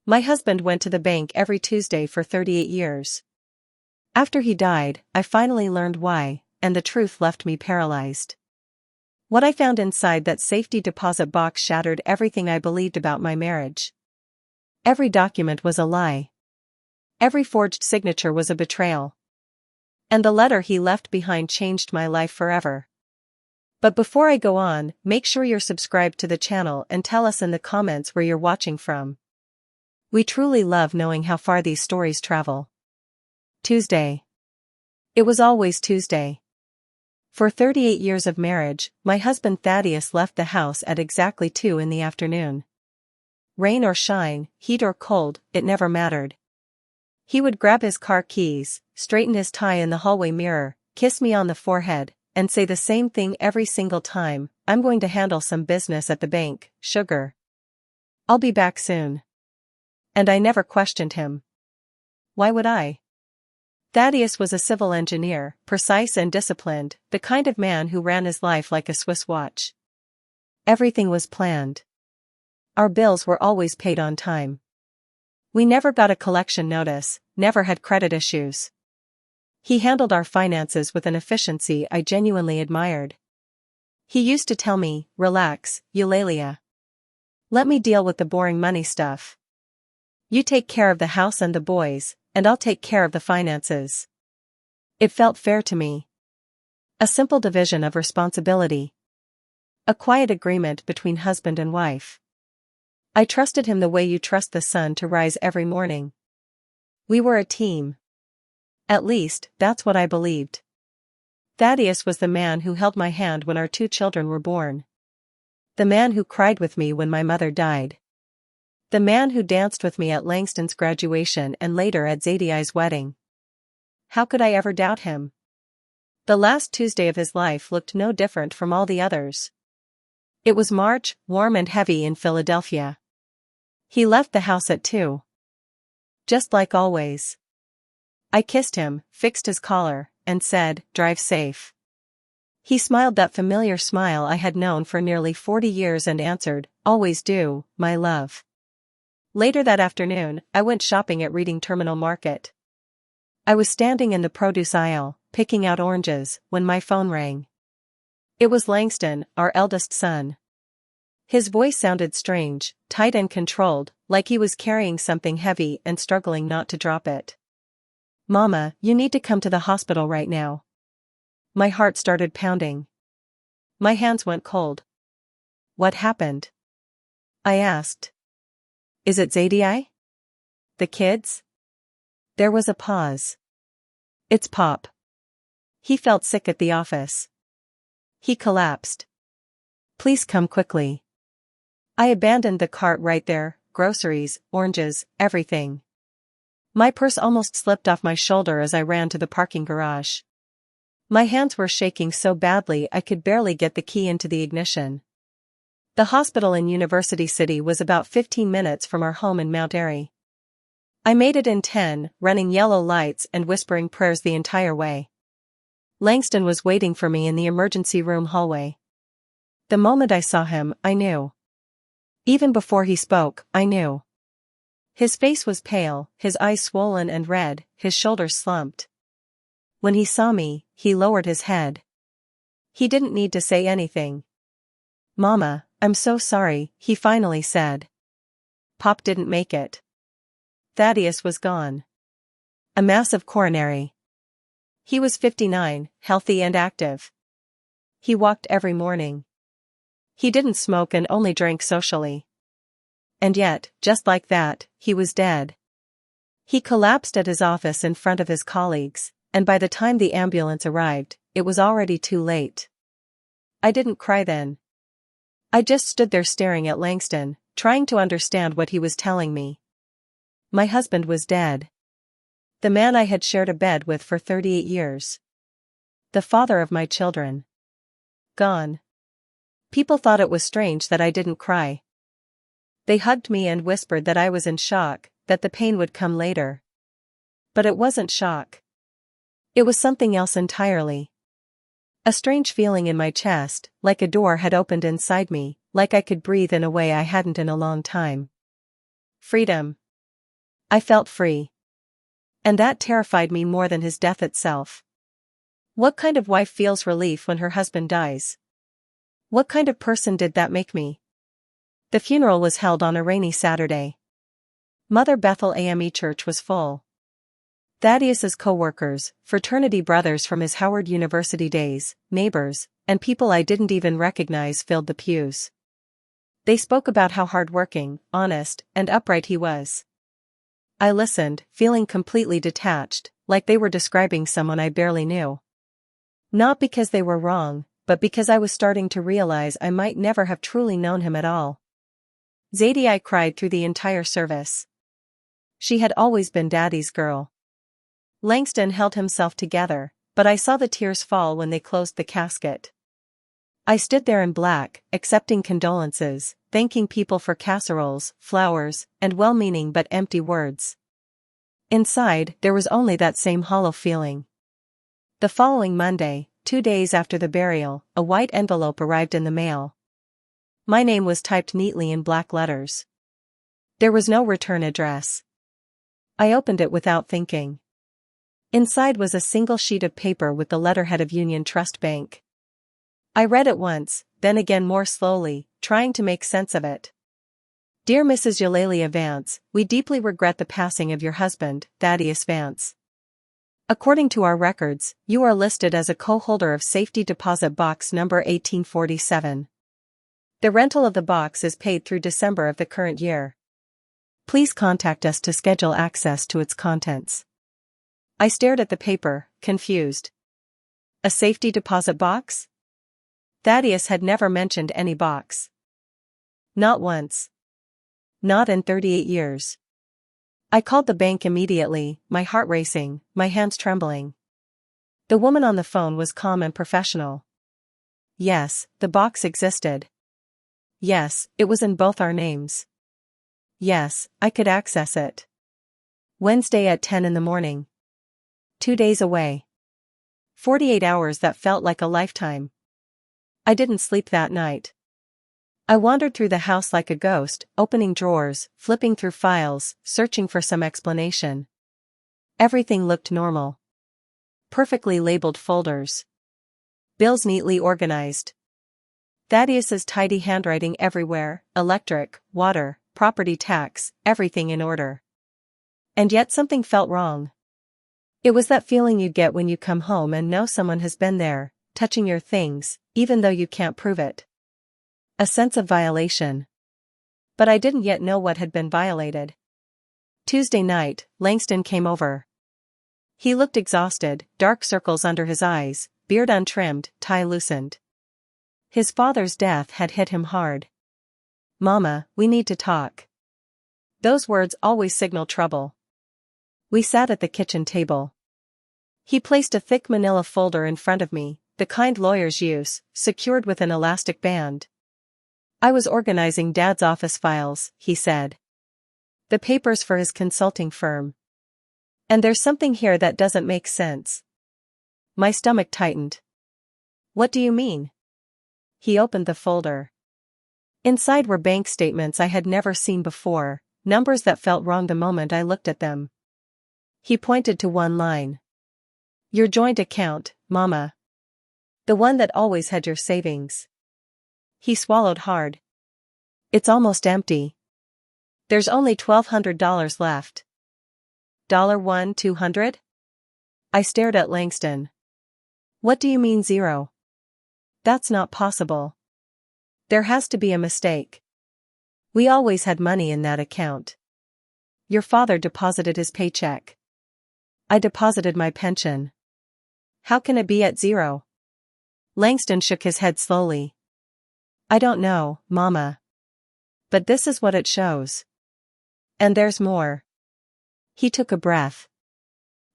My husband went to the bank every Tuesday for 38 years. After he died, I finally learned why, and the truth left me paralyzed. What I found inside that safety deposit box shattered everything I believed about my marriage. Every document was a lie. Every forged signature was a betrayal. And the letter he left behind changed my life forever. But before I go on, make sure you're subscribed to the channel and tell us in the comments where you're watching from. We truly love knowing how far these stories travel. Tuesday. It was always Tuesday. For 38 years of marriage, my husband Thaddeus left the house at exactly 2 in the afternoon. Rain or shine, heat or cold, it never mattered. He would grab his car keys, straighten his tie in the hallway mirror, kiss me on the forehead, and say the same thing every single time: "I'm going to handle some business at the bank, sugar. I'll be back soon." And I never questioned him. Why would I? Thaddeus was a civil engineer, precise and disciplined, the kind of man who ran his life like a Swiss watch. Everything was planned. Our bills were always paid on time. We never got a collection notice, never had credit issues. He handled our finances with an efficiency I genuinely admired. He used to tell me, "Relax, Eulalia. Let me deal with the boring money stuff. You take care of the house and the boys, and I'll take care of the finances." It felt fair to me. A simple division of responsibility. A quiet agreement between husband and wife. I trusted him the way you trust the sun to rise every morning. We were a team. At least, that's what I believed. Thaddeus was the man who held my hand when our 2 children were born. The man who cried with me when my mother died. The man who danced with me at Langston's graduation and later at Zadie's wedding. How could I ever doubt him? The last Tuesday of his life looked no different from all the others. It was March, warm and heavy in Philadelphia. He left the house at 2. Just like always. I kissed him, fixed his collar, and said, "Drive safe." He smiled that familiar smile I had known for nearly 40 years and answered, "Always do, my love." Later that afternoon, I went shopping at Reading Terminal Market. I was standing in the produce aisle, picking out oranges, when my phone rang. It was Langston, our eldest son. His voice sounded strange, tight and controlled, like he was carrying something heavy and struggling not to drop it. "Mama, you need to come to the hospital right now." My heart started pounding. My hands went cold. "What happened?" I asked. "Is it Zadie? The kids?" There was a pause. "It's Pop. He felt sick at the office. He collapsed. Please come quickly." I abandoned the cart right there, groceries, oranges, everything. My purse almost slipped off my shoulder as I ran to the parking garage. My hands were shaking so badly I could barely get the key into the ignition. The hospital in University City was about 15 minutes from our home in Mount Airy. I made it in 10, running yellow lights and whispering prayers the entire way. Langston was waiting for me in the emergency room hallway. The moment I saw him, I knew. Even before he spoke, I knew. His face was pale, his eyes swollen and red, his shoulders slumped. When he saw me, he lowered his head. He didn't need to say anything. "Mama, I'm so sorry," he finally said. "Pop didn't make it." Thaddeus was gone. A massive coronary. He was 59, healthy and active. He walked every morning. He didn't smoke and only drank socially. And yet, just like that, he was dead. He collapsed at his office in front of his colleagues, and by the time the ambulance arrived, it was already too late. I didn't cry then. I just stood there staring at Langston, trying to understand what he was telling me. My husband was dead. The man I had shared a bed with for 38 years. The father of my children. Gone. People thought it was strange that I didn't cry. They hugged me and whispered that I was in shock, that the pain would come later. But it wasn't shock. It was something else entirely. A strange feeling in my chest, like a door had opened inside me, like I could breathe in a way I hadn't in a long time. Freedom. I felt free. And that terrified me more than his death itself. What kind of wife feels relief when her husband dies? What kind of person did that make me? The funeral was held on a rainy Saturday. Mother Bethel AME Church was full. Thaddeus's co-workers, fraternity brothers from his Howard University days, neighbors, and people I didn't even recognize filled the pews. They spoke about how hardworking, honest, and upright he was. I listened, feeling completely detached, like they were describing someone I barely knew. Not because they were wrong, but because I was starting to realize I might never have truly known him at all. Zadie cried through the entire service. She had always been Daddy's girl. Langston held himself together, but I saw the tears fall when they closed the casket. I stood there in black, accepting condolences, thanking people for casseroles, flowers, and well-meaning but empty words. Inside, there was only that same hollow feeling. The following Monday, 2 days after the burial, a white envelope arrived in the mail. My name was typed neatly in black letters. There was no return address. I opened it without thinking. Inside was a single sheet of paper with the letterhead of Union Trust Bank. I read it once, then again more slowly, trying to make sense of it. Dear Mrs. Eulalia Vance, we deeply regret the passing of your husband, Thaddeus Vance. According to our records, you are listed as a co-holder of Safety Deposit Box number 1847. The rental of the box is paid through December of the current year. Please contact us to schedule access to its contents. I stared at the paper, confused. A safety deposit box? Thaddeus had never mentioned any box. Not once. Not in 38 years. I called the bank immediately, my heart racing, my hands trembling. The woman on the phone was calm and professional. Yes, the box existed. Yes, it was in both our names. Yes, I could access it. Wednesday at 10 in the morning. 2 days away. 48 hours that felt like a lifetime. I didn't sleep that night. I wandered through the house like a ghost, opening drawers, flipping through files, searching for some explanation. Everything looked normal. Perfectly labeled folders. Bills neatly organized. Thaddeus's tidy handwriting everywhere, electric, water, property tax, everything in order. And yet something felt wrong. It was that feeling you get when you come home and know someone has been there, touching your things, even though you can't prove it. A sense of violation. But I didn't yet know what had been violated. Tuesday night, Langston came over. He looked exhausted, dark circles under his eyes, beard untrimmed, tie loosened. His father's death had hit him hard. Mama, we need to talk. Those words always signal trouble. We sat at the kitchen table. He placed a thick manila folder in front of me, the kind lawyers use, secured with an elastic band. I was organizing Dad's office files, he said. The papers for his consulting firm. And there's something here that doesn't make sense. My stomach tightened. What do you mean? He opened the folder. Inside were bank statements I had never seen before, numbers that felt wrong the moment I looked at them. He pointed to one line. Your joint account, Mama. The one that always had your savings. He swallowed hard. It's almost empty. There's only $1,200 left. $200? I stared at Langston. What do you mean zero? That's not possible. There has to be a mistake. We always had money in that account. Your father deposited his paycheck. I deposited my pension. How can it be at zero? Langston shook his head slowly. I don't know, Mama. But this is what it shows. And there's more. He took a breath.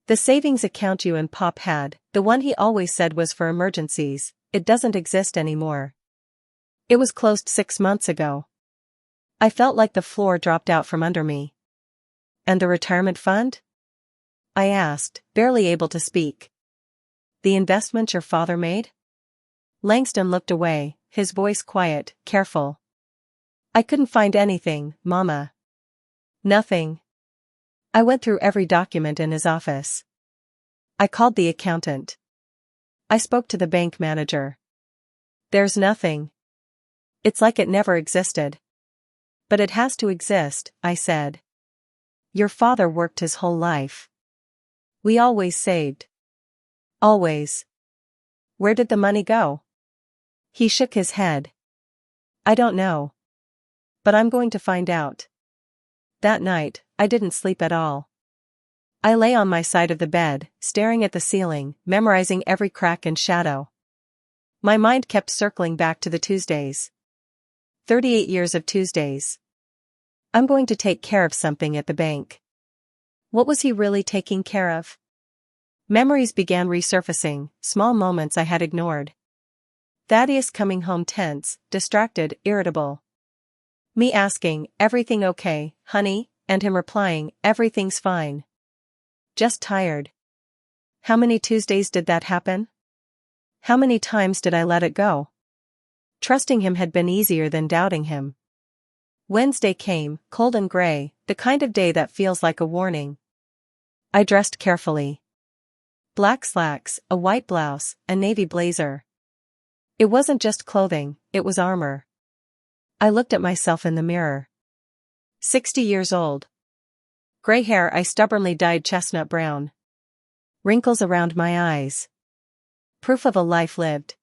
The savings account you and Pop had, the one he always said was for emergencies, it doesn't exist anymore. It was closed 6 months ago. I felt like the floor dropped out from under me. And the retirement fund? I asked, barely able to speak. The investment your father made? Langston looked away, his voice quiet, careful. I couldn't find anything, Mama. Nothing. I went through every document in his office. I called the accountant. I spoke to the bank manager. There's nothing. It's like it never existed. But it has to exist, I said. Your father worked his whole life. We always saved. Always. Where did the money go? He shook his head. I don't know. But I'm going to find out. That night, I didn't sleep at all. I lay on my side of the bed, staring at the ceiling, memorizing every crack and shadow. My mind kept circling back to the Tuesdays. 38 years of Tuesdays. I'm going to take care of something at the bank. What was he really taking care of? Memories began resurfacing, small moments I had ignored. Thaddeus coming home tense, distracted, irritable. Me asking, "Everything okay, honey?" and him replying, "Everything's fine. Just tired." How many Tuesdays did that happen? How many times did I let it go? Trusting him had been easier than doubting him. Wednesday came, cold and gray, the kind of day that feels like a warning. I dressed carefully. Black slacks, a white blouse, a navy blazer. It wasn't just clothing, it was armor. I looked at myself in the mirror. 60 years old. Gray hair I stubbornly dyed chestnut brown. Wrinkles around my eyes. Proof of a life lived.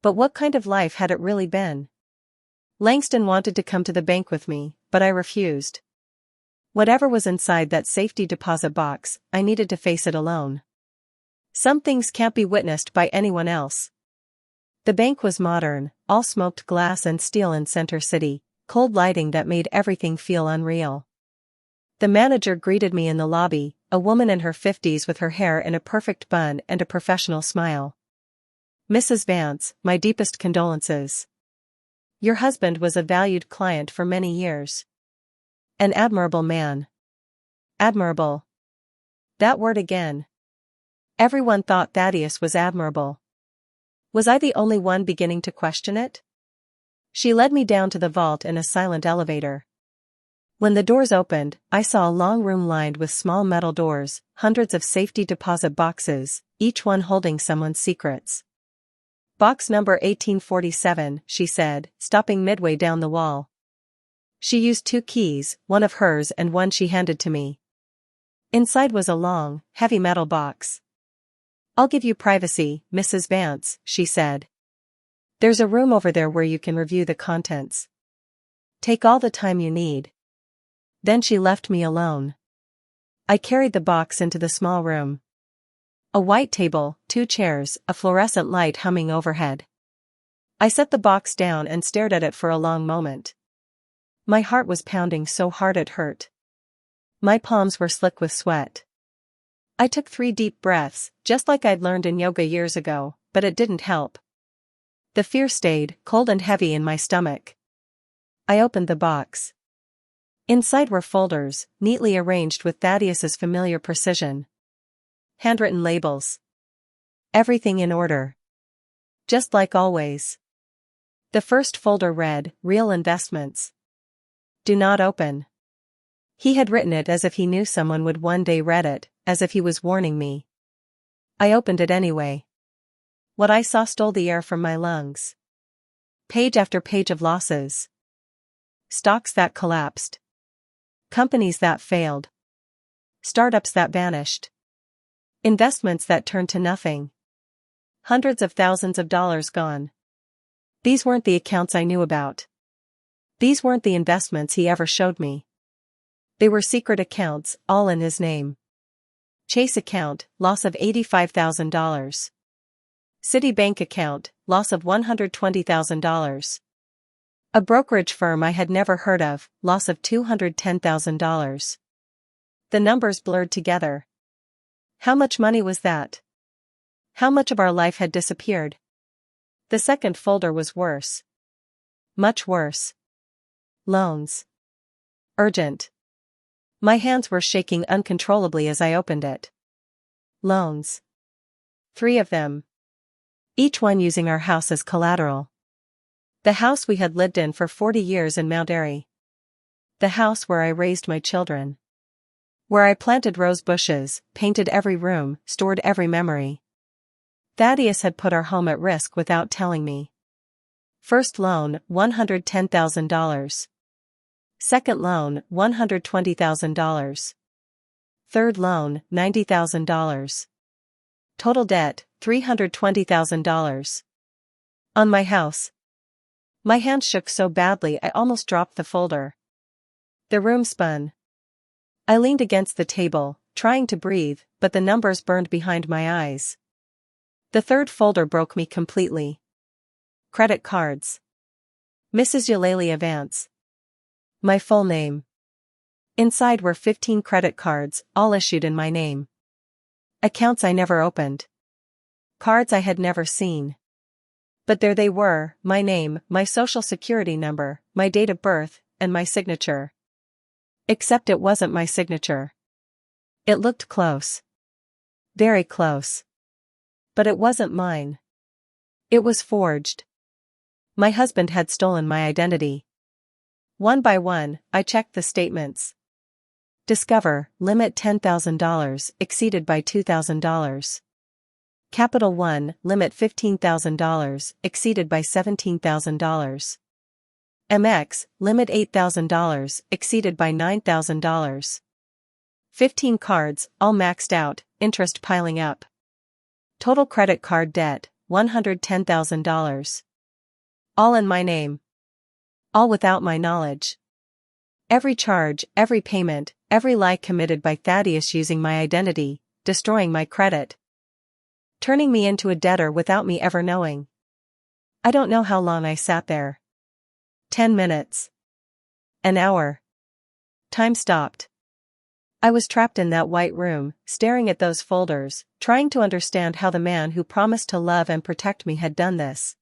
But what kind of life had it really been? Langston wanted to come to the bank with me, but I refused. Whatever was inside that safety deposit box, I needed to face it alone. Some things can't be witnessed by anyone else. The bank was modern, all smoked glass and steel in Center City, cold lighting that made everything feel unreal. The manager greeted me in the lobby, a woman in her 50s with her hair in a perfect bun and a professional smile. "Mrs. Vance, my deepest condolences. Your husband was a valued client for many years. An admirable man." Admirable. That word again. Everyone thought Thaddeus was admirable. Was I the only one beginning to question it? She led me down to the vault in a silent elevator. When the doors opened, I saw a long room lined with small metal doors, hundreds of safety deposit boxes, each one holding someone's secrets. "Box number 1847, she said, stopping midway down the wall. She used 2 keys, one of hers and one she handed to me. Inside was a long, heavy metal box. "I'll give you privacy, Mrs. Vance," she said. "There's a room over there where you can review the contents. Take all the time you need." Then she left me alone. I carried the box into the small room. A white table, 2 chairs, a fluorescent light humming overhead. I set the box down and stared at it for a long moment. My heart was pounding so hard it hurt. My palms were slick with sweat. I took 3 deep breaths, just like I'd learned in yoga years ago, but it didn't help. The fear stayed, cold and heavy in my stomach. I opened the box. Inside were folders, neatly arranged with Thaddeus's familiar precision. Handwritten labels. Everything in order. Just like always. The first folder read, "Real Investments. Do not open." He had written it as if he knew someone would one day read it, as if he was warning me. I opened it anyway. What I saw stole the air from my lungs. Page after page of losses. Stocks that collapsed. Companies that failed. Startups that vanished. Investments that turned to nothing. Hundreds of thousands of dollars gone. These weren't the accounts I knew about. These weren't the investments he ever showed me. They were secret accounts, all in his name. Chase account, loss of $85,000. Citibank account, loss of $120,000. A brokerage firm I had never heard of, loss of $210,000. The numbers blurred together. How much money was that? How much of our life had disappeared? The second folder was worse. Much worse. Loans. Urgent. My hands were shaking uncontrollably as I opened it. Loans. 3 of them. Each one using our house as collateral. The house we had lived in for 40 years in Mount Airy. The house where I raised my children. Where I planted rose bushes, painted every room, stored every memory. Thaddeus had put our home at risk without telling me. First loan, $110,000. Second loan, $120,000. Third loan, $90,000. Total debt, $320,000. On my house. My hand shook so badly I almost dropped the folder. The room spun. I leaned against the table, trying to breathe, but the numbers burned behind my eyes. The third folder broke me completely. Credit cards. Mrs. Eulalia Vance. My full name. Inside were 15 credit cards, all issued in my name. Accounts I never opened. Cards I had never seen. But there they were, my name, my social security number, my date of birth, and my signature. Except it wasn't my signature. It looked close. Very close. But it wasn't mine. It was forged. My husband had stolen my identity. One by one, I checked the statements. Discover, limit $10,000, exceeded by $2,000. Capital One, limit $15,000, exceeded by $17,000. MX, limit $8,000, exceeded by $9,000. 15 cards, all maxed out, interest piling up. Total credit card debt, $110,000. All in my name. All without my knowledge. Every charge, every payment, every lie committed by Thaddeus using my identity, destroying my credit. Turning me into a debtor without me ever knowing. I don't know how long I sat there. 10 minutes. An hour. Time stopped. I was trapped in that white room, staring at those folders, trying to understand how the man who promised to love and protect me had done this.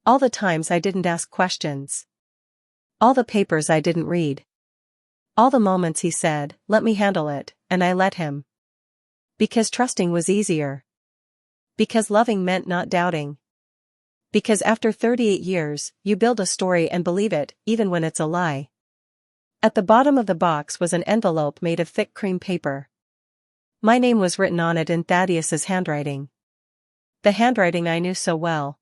All the times I didn't ask questions. All the papers I didn't read. All the moments he said, "Let me handle it," and I let him. Because trusting was easier. Because loving meant not doubting. Because after 38 years, you build a story and believe it, even when it's a lie. At the bottom of the box was an envelope made of thick cream paper. My name was written on it in Thaddeus's handwriting. The handwriting I knew so well.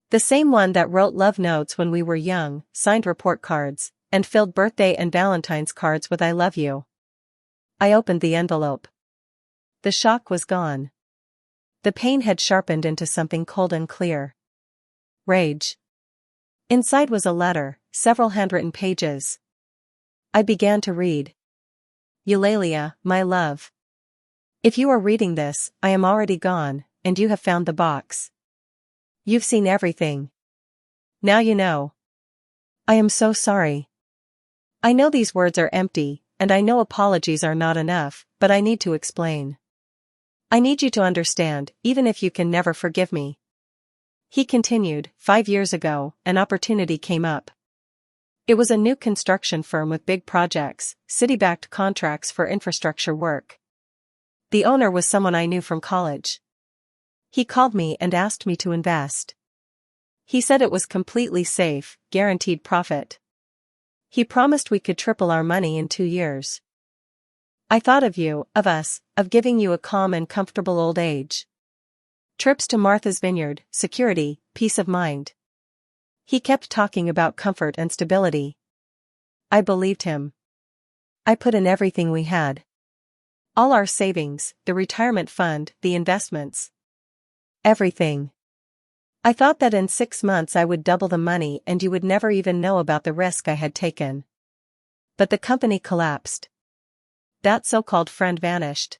The same one that wrote love notes when we were young, signed report cards, and filled birthday and Valentine's cards with "I love you." I opened the envelope. The shock was gone. The pain had sharpened into something cold and clear. Rage. Inside was a letter, several handwritten pages. I began to read. Eulalia, my love. If you are reading this, I am already gone, and you have found the box. You've seen everything. Now you know. I am so sorry. I know these words are empty, and I know apologies are not enough, but I need to explain. I need you to understand, even if you can never forgive me. He continued, 5 years ago, an opportunity came up. It was a new construction firm with big projects, city-backed contracts for infrastructure work. The owner was someone I knew from college. He called me and asked me to invest. He said it was completely safe, guaranteed profit. He promised we could triple our money in 2 years. I thought of you, of us, of giving you a calm and comfortable old age. Trips to Martha's Vineyard, security, peace of mind. He kept talking about comfort and stability. I believed him. I put in everything we had. All our savings, the retirement fund, the investments. Everything. I thought that in 6 months I would double the money and you would never even know about the risk I had taken. But the company collapsed. That so-called friend vanished.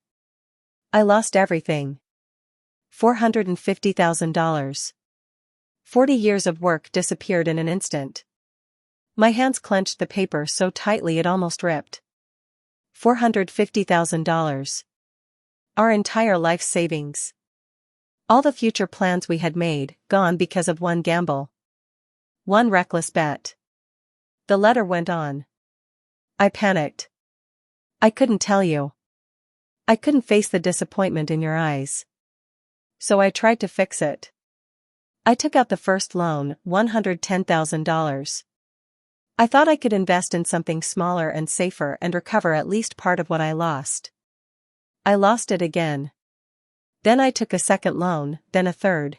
I lost everything. $450,000. 40 years of work disappeared in an instant. My hands clenched the paper so tightly it almost ripped. $450,000. Our entire life savings. All the future plans we had made, gone because of one gamble. One reckless bet. The letter went on. I panicked. I couldn't tell you. I couldn't face the disappointment in your eyes. So I tried to fix it. I took out the first loan, $110,000. I thought I could invest in something smaller and safer and recover at least part of what I lost. I lost it again. Then I took a second loan, then a third.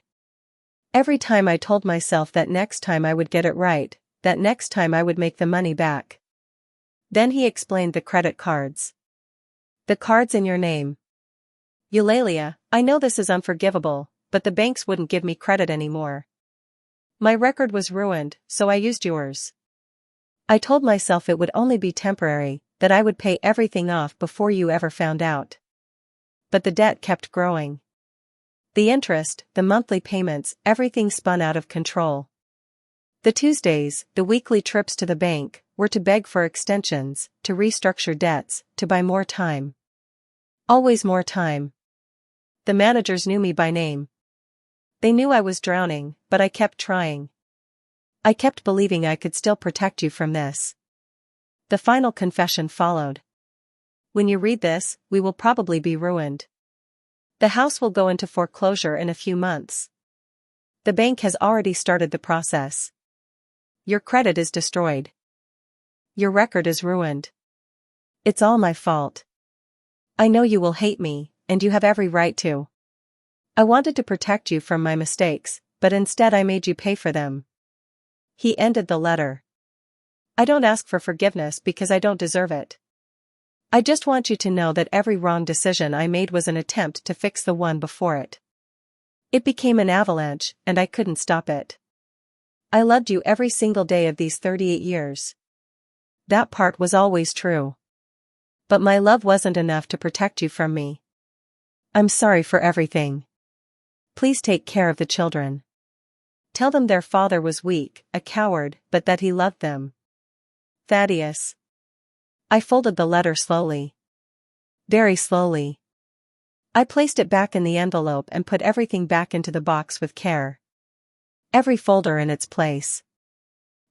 Every time I told myself that next time I would get it right, that next time I would make the money back. Then he explained the credit cards. The cards in your name. Eulalia, I know this is unforgivable, but the banks wouldn't give me credit anymore. My record was ruined, so I used yours. I told myself it would only be temporary, that I would pay everything off before you ever found out. But the debt kept growing. The interest, the monthly payments, everything spun out of control. The Tuesdays, the weekly trips to the bank, were to beg for extensions, to restructure debts, to buy more time. Always more time. The managers knew me by name. They knew I was drowning, but I kept trying. I kept believing I could still protect you from this. The final confession followed. When you read this, we will probably be ruined. The house will go into foreclosure in a few months. The bank has already started the process. Your credit is destroyed. Your record is ruined. It's all my fault. I know you will hate me, and you have every right to. I wanted to protect you from my mistakes, but instead I made you pay for them. He ended the letter. I don't ask for forgiveness because I don't deserve it. I just want you to know that every wrong decision I made was an attempt to fix the one before it. It became an avalanche, and I couldn't stop it. I loved you every single day of these 38 years. That part was always true. But my love wasn't enough to protect you from me. I'm sorry for everything. Please take care of the children. Tell them their father was weak, a coward, but that he loved them. Thaddeus. I folded the letter slowly. Very slowly. I placed it back in the envelope and put everything back into the box with care. Every folder in its place.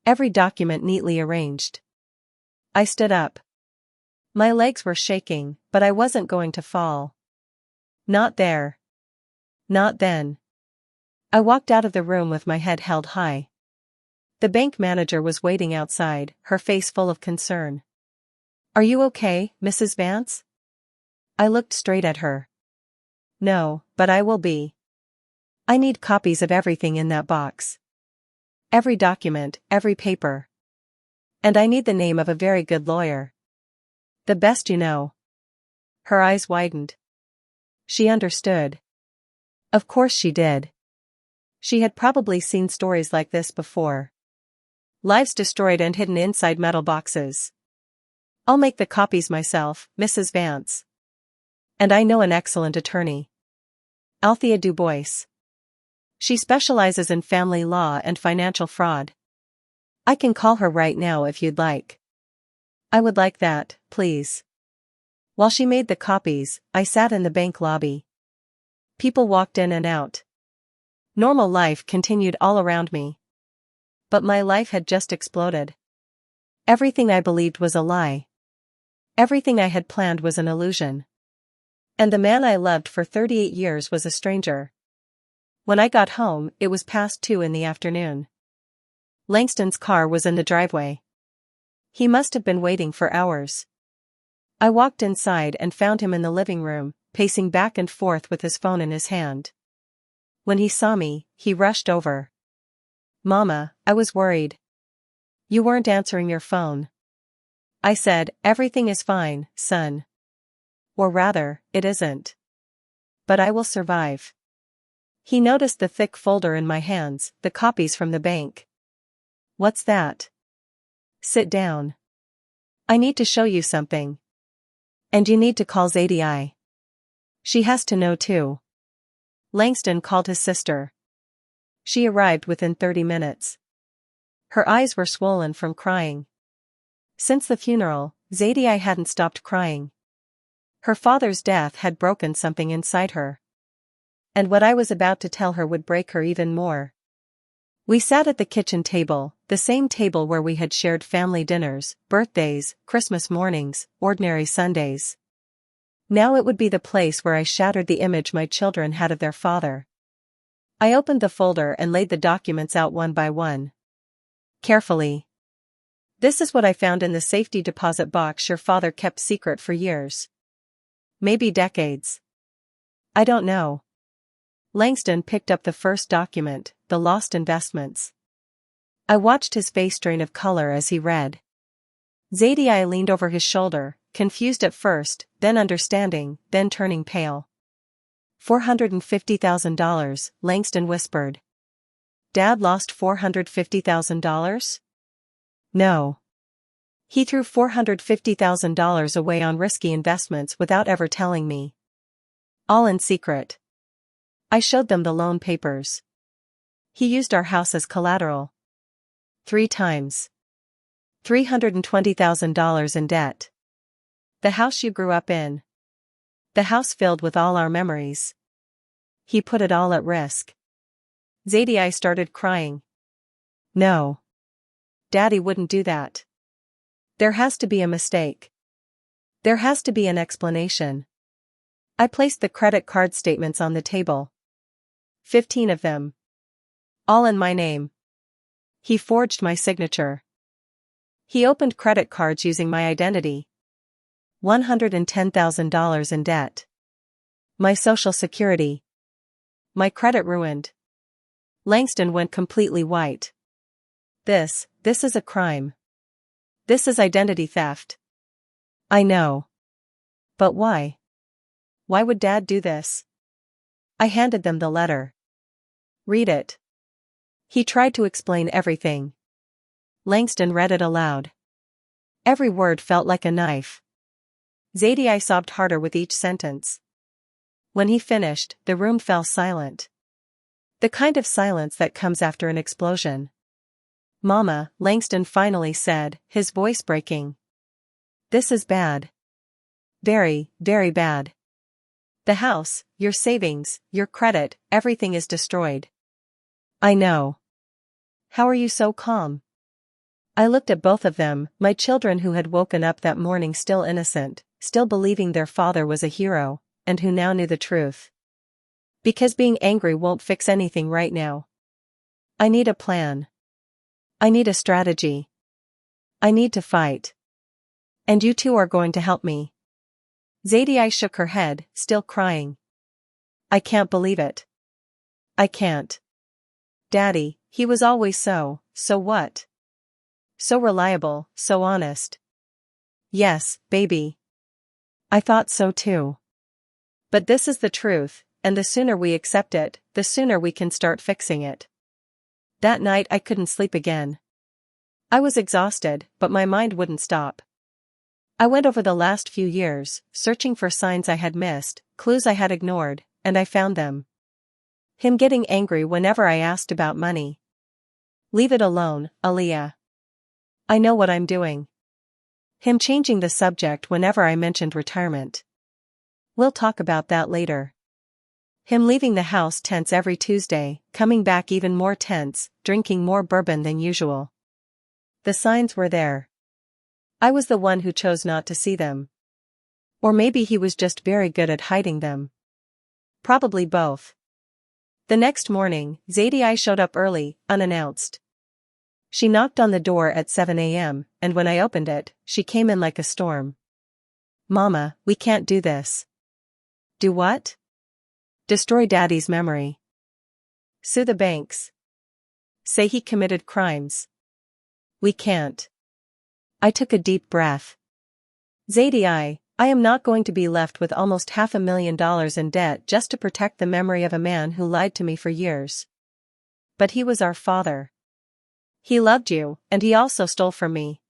Every document neatly arranged. I stood up. My legs were shaking, but I wasn't going to fall. Not there. Not then. I walked out of the room with my head held high. The bank manager was waiting outside, her face full of concern. Are you okay, Mrs. Vance? I looked straight at her. No, but I will be. I need copies of everything in that box. Every document, every paper. And I need the name of a very good lawyer. The best you know. Her eyes widened. She understood. Of course she did. She had probably seen stories like this before. Lives destroyed and hidden inside metal boxes. I'll make the copies myself, Mrs. Vance. And I know an excellent attorney. Althea Dubois. She specializes in family law and financial fraud. I can call her right now if you'd like. I would like that, please. While she made the copies, I sat in the bank lobby. People walked in and out. Normal life continued all around me. But my life had just exploded. Everything I believed was a lie. Everything I had planned was an illusion. And the man I loved for 38 years was a stranger. When I got home, it was past 2 in the afternoon. Langston's car was in the driveway. He must have been waiting for hours. I walked inside and found him in the living room, pacing back and forth with his phone in his hand. When he saw me, he rushed over. Mama, I was worried. You weren't answering your phone. I said, everything is fine, son. Or rather, it isn't. But I will survive. He noticed the thick folder in my hands, the copies from the bank. What's that? Sit down. I need to show you something. And you need to call Zadie. She has to know too. Langston called his sister. She arrived within 30 minutes. Her eyes were swollen from crying. Since the funeral, Zadie hadn't stopped crying. Her father's death had broken something inside her. And what I was about to tell her would break her even more. We sat at the kitchen table, the same table where we had shared family dinners, birthdays, Christmas mornings, ordinary Sundays. Now it would be the place where I shattered the image my children had of their father. I opened the folder and laid the documents out one by one. Carefully. This is what I found in the safety deposit box your father kept secret for years. Maybe decades. I don't know. Langston picked up the first document, the lost investments. I watched his face drain of color as he read. Zadie leaned over his shoulder, confused at first, then understanding, then turning pale. $450,000, Langston whispered. Dad lost $450,000? No. He threw $450,000 away on risky investments without ever telling me. All in secret. I showed them the loan papers. He used our house as collateral. 3 times. $320,000 in debt. The house you grew up in. The house filled with all our memories. He put it all at risk. Zadie started crying. No. Daddy wouldn't do that. There has to be a mistake. There has to be an explanation. I placed the credit card statements on the table. 15 of them. All in my name. He forged my signature. He opened credit cards using my identity. $110,000 in debt. My social security. My credit ruined. Langston went completely white. This is a crime. This is identity theft. I know. But why? Why would Dad do this? I handed them the letter. Read it. He tried to explain everything. Langston read it aloud. Every word felt like a knife. Zadie sobbed harder with each sentence. When he finished, the room fell silent. The kind of silence that comes after an explosion. Mama, Langston finally said, his voice breaking. This is bad. Very, very bad. The house, your savings, your credit, everything is destroyed. I know. How are you so calm? I looked at both of them, my children who had woken up that morning still innocent, still believing their father was a hero, and who now knew the truth. Because being angry won't fix anything right now. I need a plan. I need a strategy. I need to fight. And you two are going to help me. Zadie shook her head, still crying. I can't believe it. I can't. Daddy, he was always so what? So reliable, so honest. Yes, baby. I thought so too. But this is the truth, and the sooner we accept it, the sooner we can start fixing it. That night I couldn't sleep again. I was exhausted, but my mind wouldn't stop. I went over the last few years, searching for signs I had missed, clues I had ignored, and I found them. Him getting angry whenever I asked about money. Leave it alone, Aaliyah. I know what I'm doing. Him changing the subject whenever I mentioned retirement. We'll talk about that later. Him leaving the house tense every Tuesday, coming back even more tense, drinking more bourbon than usual. The signs were there. I was the one who chose not to see them. Or maybe he was just very good at hiding them. Probably both. The next morning, Zadie showed up early, unannounced. She knocked on the door at 7 a.m., and when I opened it, she came in like a storm. Mama, we can't do this. Do what? Destroy Daddy's memory. Sue the banks. Say he committed crimes. We can't. I took a deep breath. Zadie, I am not going to be left with almost $500,000 in debt just to protect the memory of a man who lied to me for years. But he was our father. He loved you, and he also stole from me.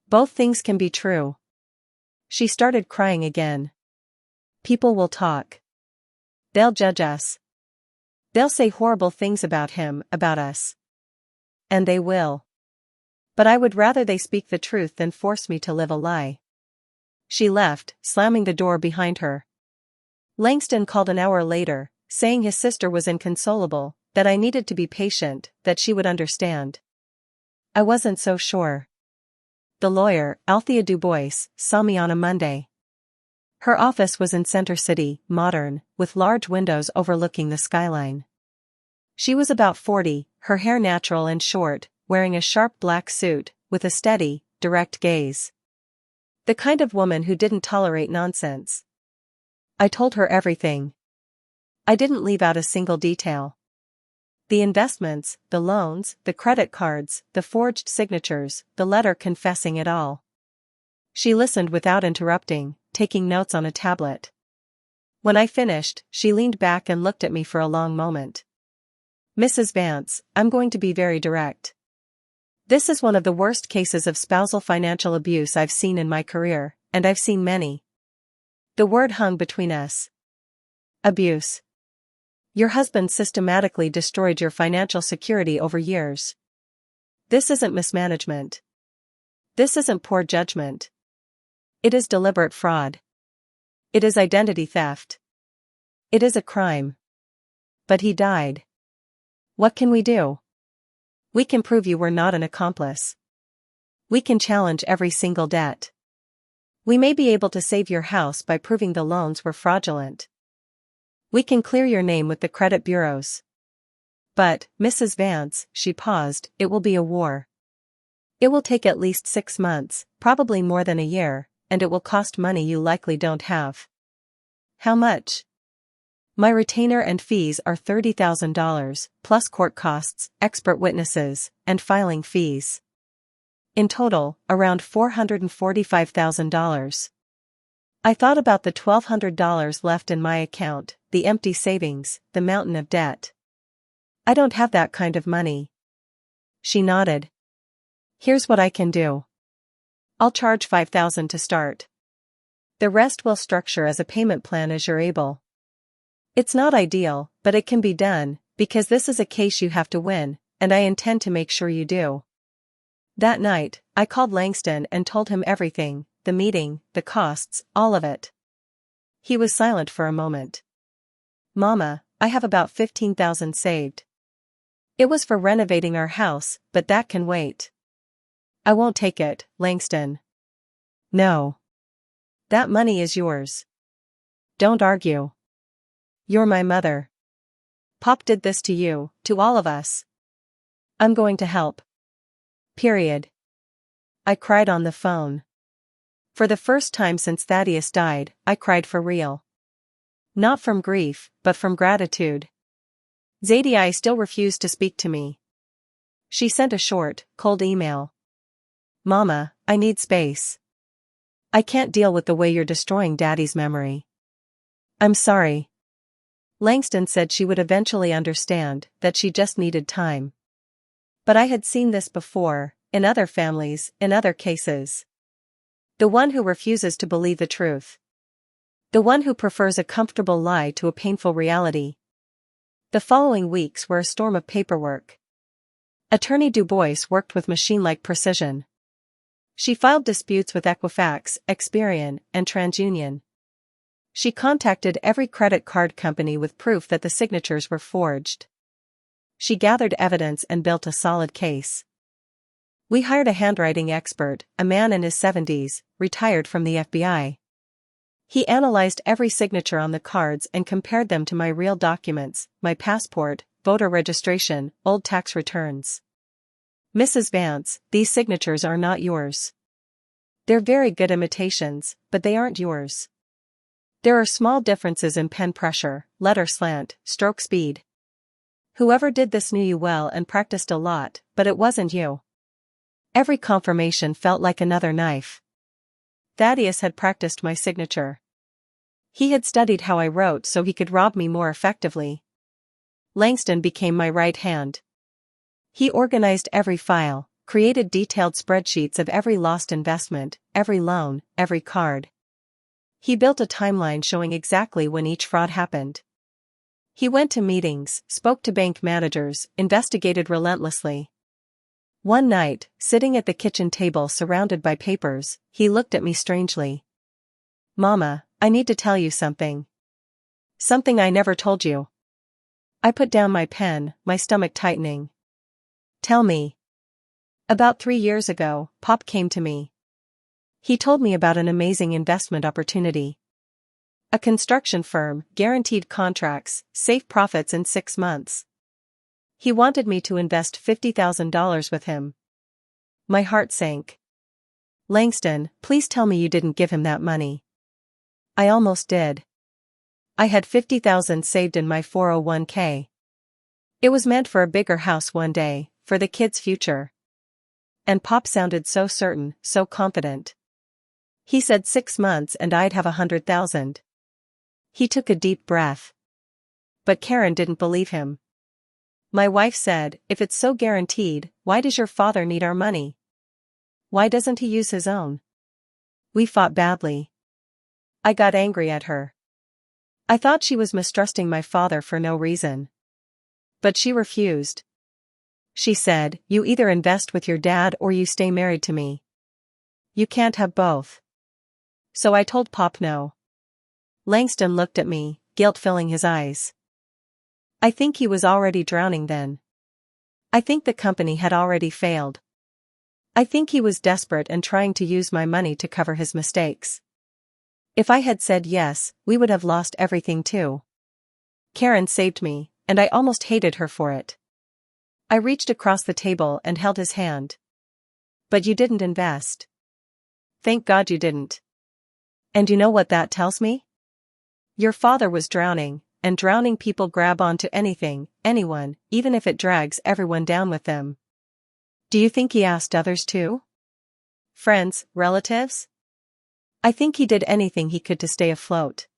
Both things can be true. She started crying again. People will talk. They'll judge us. They'll say horrible things about him, about us. And they will. But I would rather they speak the truth than force me to live a lie. She left, slamming the door behind her. Langston called an hour later, saying his sister was inconsolable, that I needed to be patient, that she would understand. I wasn't so sure. The lawyer, Althea Dubois, saw me on a Monday. Her office was in Center City, modern, with large windows overlooking the skyline. She was about 40, her hair natural and short, wearing a sharp black suit, with a steady, direct gaze. The kind of woman who didn't tolerate nonsense. I told her everything. I didn't leave out a single detail. The investments, the loans, the credit cards, the forged signatures, the letter confessing it all. She listened without interrupting, taking notes on a tablet. When I finished, she leaned back and looked at me for a long moment. Mrs. Vance, I'm going to be very direct. This is one of the worst cases of spousal financial abuse I've seen in my career, and I've seen many. The word hung between us. Abuse. Your husband systematically destroyed your financial security over years. This isn't mismanagement. This isn't poor judgment. It is deliberate fraud. It is identity theft. It is a crime. But he died. What can we do? We can prove you were not an accomplice. We can challenge every single debt. We may be able to save your house by proving the loans were fraudulent. We can clear your name with the credit bureaus. But, Mrs. Vance, she paused, it will be a war. It will take at least 6 months, probably more than a year, and it will cost money you likely don't have. How much? My retainer and fees are $30,000, plus court costs, expert witnesses, and filing fees. In total, around $445,000. I thought about the $1,200 left in my account, the empty savings, the mountain of debt. I don't have that kind of money. She nodded. Here's what I can do. I'll charge $5,000 to start. The rest we'll structure as a payment plan as you're able. It's not ideal, but it can be done, because this is a case you have to win, and I intend to make sure you do. That night, I called Langston and told him everything, the meeting, the costs, all of it. He was silent for a moment. Mama, I have about $15,000 saved. It was for renovating our house, but that can wait. I won't take it, Langston. No. That money is yours. Don't argue. You're my mother. Pop did this to you, to all of us. I'm going to help. Period. I cried on the phone. For the first time since Thaddeus died, I cried for real. Not from grief, but from gratitude. Zadie still refused to speak to me. She sent a short, cold email. Mama, I need space. I can't deal with the way you're destroying Daddy's memory. I'm sorry. Langston said she would eventually understand, that she just needed time. But I had seen this before, in other families, in other cases. The one who refuses to believe the truth. The one who prefers a comfortable lie to a painful reality. The following weeks were a storm of paperwork. Attorney Dubois worked with machine-like precision. She filed disputes with Equifax, Experian, and TransUnion. She contacted every credit card company with proof that the signatures were forged. She gathered evidence and built a solid case. We hired a handwriting expert, a man in his 70s, retired from the FBI. He analyzed every signature on the cards and compared them to my real documents, my passport, voter registration, old tax returns. Mrs. Vance, these signatures are not yours. They're very good imitations, but they aren't yours. There are small differences in pen pressure, letter slant, stroke speed. Whoever did this knew you well and practiced a lot, but it wasn't you. Every confirmation felt like another knife. Thaddeus had practiced my signature. He had studied how I wrote so he could rob me more effectively. Langston became my right hand. He organized every file, created detailed spreadsheets of every lost investment, every loan, every card. He built a timeline showing exactly when each fraud happened. He went to meetings, spoke to bank managers, investigated relentlessly. One night, sitting at the kitchen table surrounded by papers, he looked at me strangely. Mama, I need to tell you something. Something I never told you. I put down my pen, my stomach tightening. Tell me. About 3 years ago, Pop came to me. He told me about an amazing investment opportunity. A construction firm, guaranteed contracts, safe profits in 6 months. He wanted me to invest $50,000 with him. My heart sank. Langston, please tell me you didn't give him that money. I almost did. I had $50,000 saved in my 401k. It was meant for a bigger house one day, for the kids' future. And Pop sounded so certain, so confident. He said 6 months and I'd have 100,000. He took a deep breath. But Karen didn't believe him. My wife said, if it's so guaranteed, why does your father need our money? Why doesn't he use his own? We fought badly. I got angry at her. I thought she was mistrusting my father for no reason. But she refused. She said, you either invest with your dad or you stay married to me. You can't have both. So I told Pop no. Langston looked at me, guilt filling his eyes. I think he was already drowning then. I think the company had already failed. I think he was desperate and trying to use my money to cover his mistakes. If I had said yes, we would have lost everything too. Karen saved me, and I almost hated her for it. I reached across the table and held his hand. But you didn't invest. Thank God you didn't. And you know what that tells me? Your father was drowning, and drowning people grab onto anything, anyone, even if it drags everyone down with them. Do you think he asked others too? Friends, relatives? I think he did anything he could to stay afloat.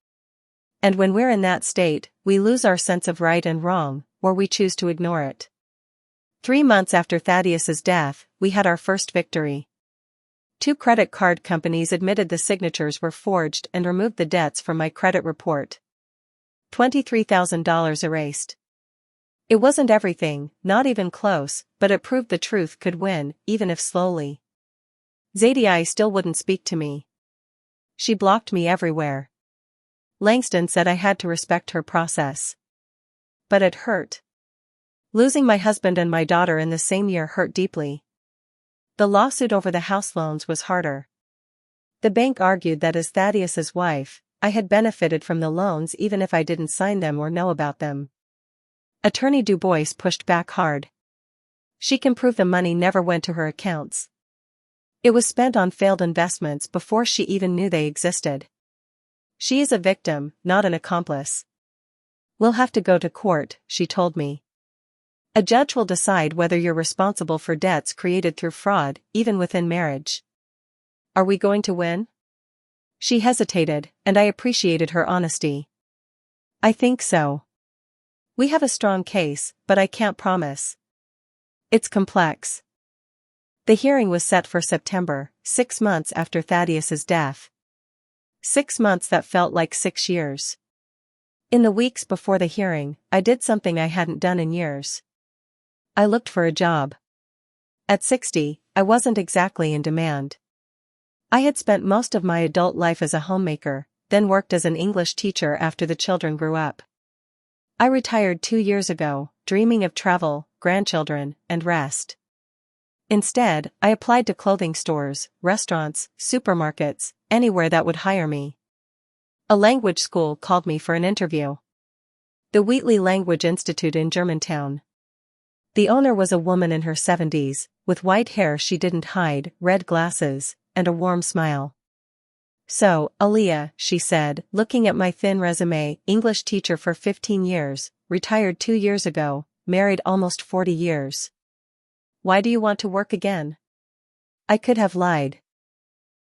And when we're in that state, we lose our sense of right and wrong, or we choose to ignore it. 3 months after Thaddeus's death, we had our first victory. 2 credit card companies admitted the signatures were forged and removed the debts from my credit report. $23,000 erased. It wasn't everything, not even close, but it proved the truth could win, even if slowly. Zadie still wouldn't speak to me. She blocked me everywhere. Langston said I had to respect her process. But it hurt. Losing my husband and my daughter in the same year hurt deeply. The lawsuit over the house loans was harder. The bank argued that as Thaddeus's wife, I had benefited from the loans even if I didn't sign them or know about them. Attorney Du Bois pushed back hard. She can prove the money never went to her accounts. It was spent on failed investments before she even knew they existed. She is a victim, not an accomplice. We'll have to go to court, she told me. A judge will decide whether you're responsible for debts created through fraud, even within marriage. Are we going to win? She hesitated, and I appreciated her honesty. I think so. We have a strong case, but I can't promise. It's complex. The hearing was set for September, 6 months after Thaddeus's death. 6 months that felt like 6 years. In the weeks before the hearing, I did something I hadn't done in years. I looked for a job. At 60, I wasn't exactly in demand. I had spent most of my adult life as a homemaker, then worked as an English teacher after the children grew up. I retired 2 years ago, dreaming of travel, grandchildren, and rest. Instead, I applied to clothing stores, restaurants, supermarkets, anywhere that would hire me. A language school called me for an interview. The Wheatley Language Institute in Germantown. The owner was a woman in her 70s, with white hair she didn't hide, red glasses, and a warm smile. So, Aaliyah, she said, looking at my thin resume, English teacher for 15 years, retired 2 years ago, married almost 40 years. Why do you want to work again? I could have lied.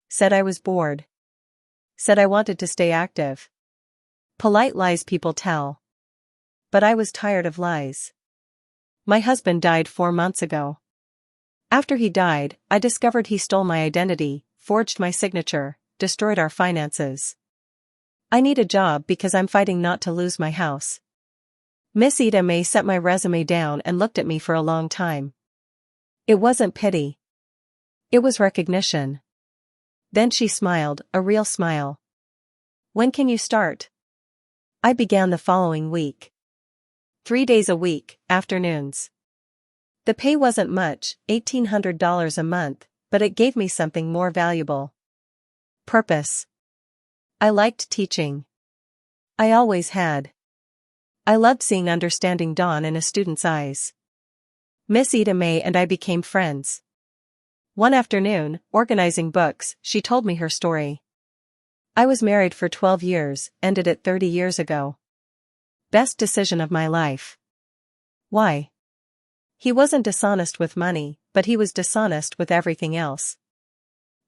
Said I was bored. Said I wanted to stay active. Polite lies people tell. But I was tired of lies. My husband died 4 months ago. After he died, I discovered he stole my identity, forged my signature, destroyed our finances. I need a job because I'm fighting not to lose my house. Miss Ida May set my resume down and looked at me for a long time. It wasn't pity. It was recognition. Then she smiled, a real smile. When can you start? I began the following week. 3 days a week, afternoons. The pay wasn't much, $1,800 a month, but it gave me something more valuable. Purpose. I liked teaching. I always had. I loved seeing understanding dawn in a student's eyes. Miss Ida May and I became friends. One afternoon, organizing books, she told me her story. I was married for 12 years, ended it 30 years ago. Best decision of my life. Why? He wasn't dishonest with money, but he was dishonest with everything else.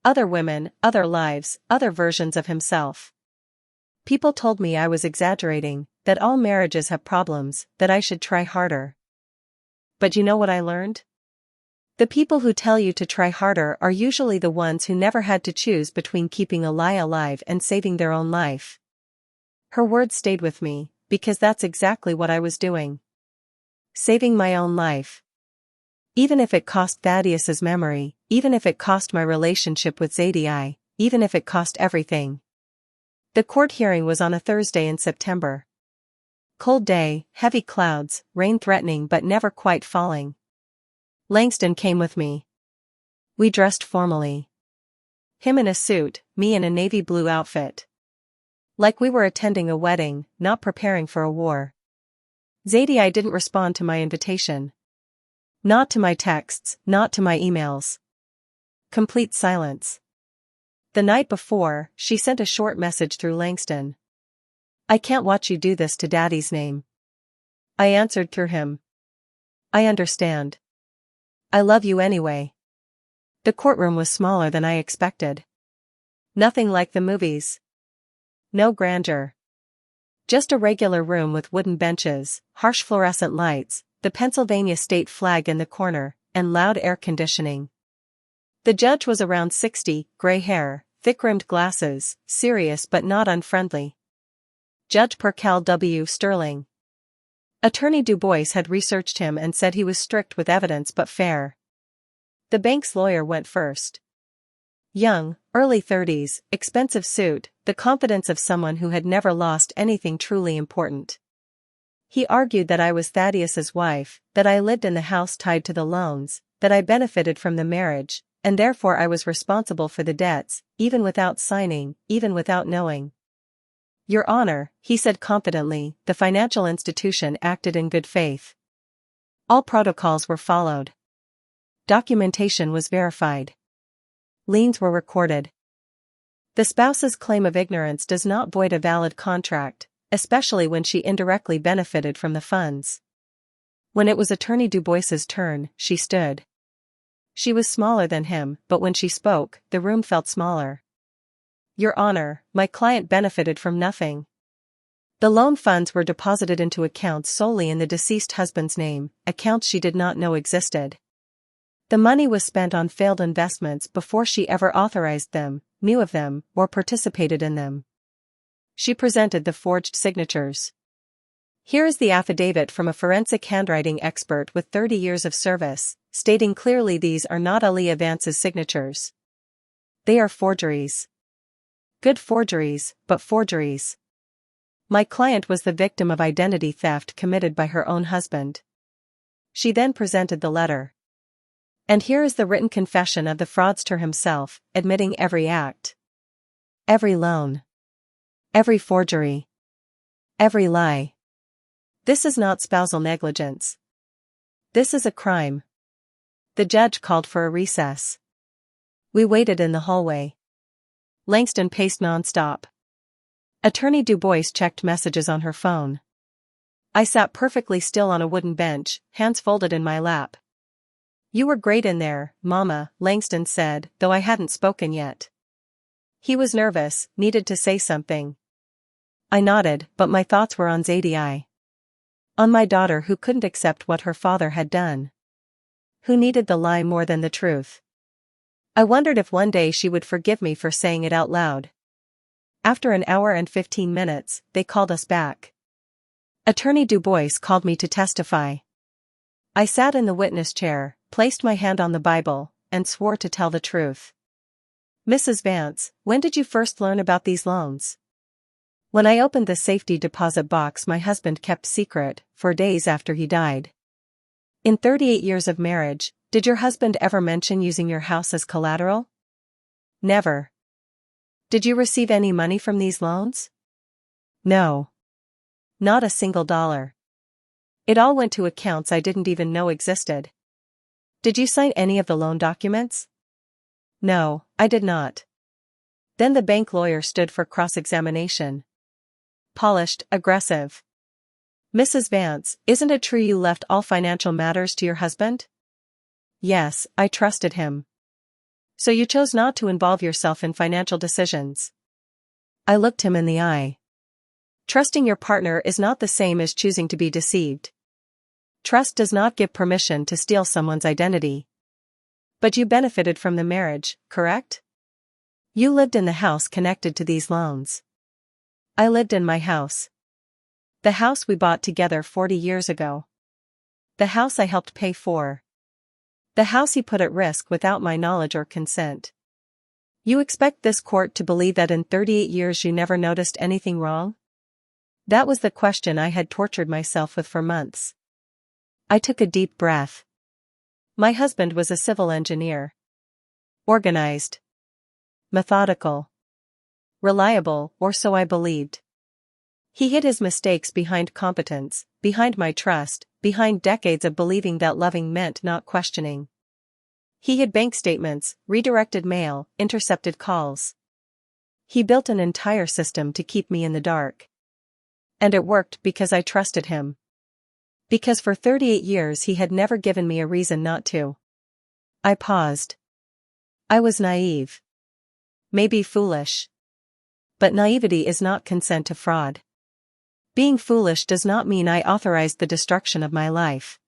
Other women, other lives, other versions of himself. People told me I was exaggerating, that all marriages have problems, that I should try harder. But you know what I learned? The people who tell you to try harder are usually the ones who never had to choose between keeping a lie alive and saving their own life. Her words stayed with me, because that's exactly what I was doing. Saving my own life. Even if it cost Thaddeus's memory, even if it cost my relationship with Zadie, even if it cost everything. The court hearing was on a Thursday in September. Cold day, heavy clouds, rain threatening but never quite falling. Langston came with me. We dressed formally. Him in a suit, me in a navy blue outfit. Like we were attending a wedding, not preparing for a war. Zadie didn't respond to my invitation. Not to my texts, not to my emails. Complete silence. The night before, she sent a short message through Langston. I can't watch you do this to Daddy's name. I answered through him. I understand. I love you anyway. The courtroom was smaller than I expected. Nothing like the movies. No grandeur. Just a regular room with wooden benches, harsh fluorescent lights, the Pennsylvania state flag in the corner, and loud air conditioning. The judge was around 60, gray hair, thick-rimmed glasses, serious but not unfriendly. Judge Percal W. Sterling. Attorney Du Bois had researched him and said he was strict with evidence but fair. The bank's lawyer went first. Young, early 30s, expensive suit, the confidence of someone who had never lost anything truly important. He argued that I was Thaddeus's wife, that I lived in the house tied to the loans, that I benefited from the marriage, and therefore I was responsible for the debts, even without signing, even without knowing. Your Honor, he said confidently, the financial institution acted in good faith. All protocols were followed. Documentation was verified. Liens were recorded. The spouse's claim of ignorance does not void a valid contract, especially when she indirectly benefited from the funds. When it was Attorney Du Bois's turn, she stood. She was smaller than him, but when she spoke, the room felt smaller. Your Honor, my client benefited from nothing. The loan funds were deposited into accounts solely in the deceased husband's name, accounts she did not know existed. The money was spent on failed investments before she ever authorized them, knew of them, or participated in them. She presented the forged signatures. Here is the affidavit from a forensic handwriting expert with 30 years of service, stating clearly these are not Ali Avance's signatures. They are forgeries. Good forgeries, but forgeries. My client was the victim of identity theft committed by her own husband. She then presented the letter. And here is the written confession of the fraudster himself, admitting every act. Every loan. Every forgery. Every lie. This is not spousal negligence. This is a crime. The judge called for a recess. We waited in the hallway. Langston paced nonstop. Attorney Du Bois checked messages on her phone. I sat perfectly still on a wooden bench, hands folded in my lap. You were great in there, Mama, Langston said, though I hadn't spoken yet. He was nervous, needed to say something. I nodded, but my thoughts were on Zadie. On my daughter who couldn't accept what her father had done. Who needed the lie more than the truth. I wondered if one day she would forgive me for saying it out loud. After an hour and 15 minutes, they called us back. Attorney Du Bois called me to testify. I sat in the witness chair, placed my hand on the Bible, and swore to tell the truth. Mrs. Vance, when did you first learn about these loans? When I opened the safety deposit box my husband kept secret, for days after he died. In 38 years of marriage, did your husband ever mention using your house as collateral? Never. Did you receive any money from these loans? No. Not a single dollar. It all went to accounts I didn't even know existed. Did you sign any of the loan documents? No, I did not. Then the bank lawyer stood for cross-examination. Polished, aggressive. Mrs. Vance, isn't it true you left all financial matters to your husband? Yes, I trusted him. So you chose not to involve yourself in financial decisions? I looked him in the eye. Trusting your partner is not the same as choosing to be deceived. Trust does not give permission to steal someone's identity. But you benefited from the marriage, correct? You lived in the house connected to these loans. I lived in my house. The house we bought together 40 years ago. The house I helped pay for. The house he put at risk without my knowledge or consent. You expect this court to believe that in 38 years you never noticed anything wrong? That was the question I had tortured myself with for months. I took a deep breath. My husband was a civil engineer. Organized. Methodical. Reliable, or so I believed. He hid his mistakes behind competence, behind my trust, behind decades of believing that loving meant not questioning. He hid bank statements, redirected mail, intercepted calls. He built an entire system to keep me in the dark. And it worked because I trusted him. Because for 38 years he had never given me a reason not to. I paused. I was naive. Maybe foolish. But naivety is not consent to fraud. Being foolish does not mean I authorized the destruction of my life.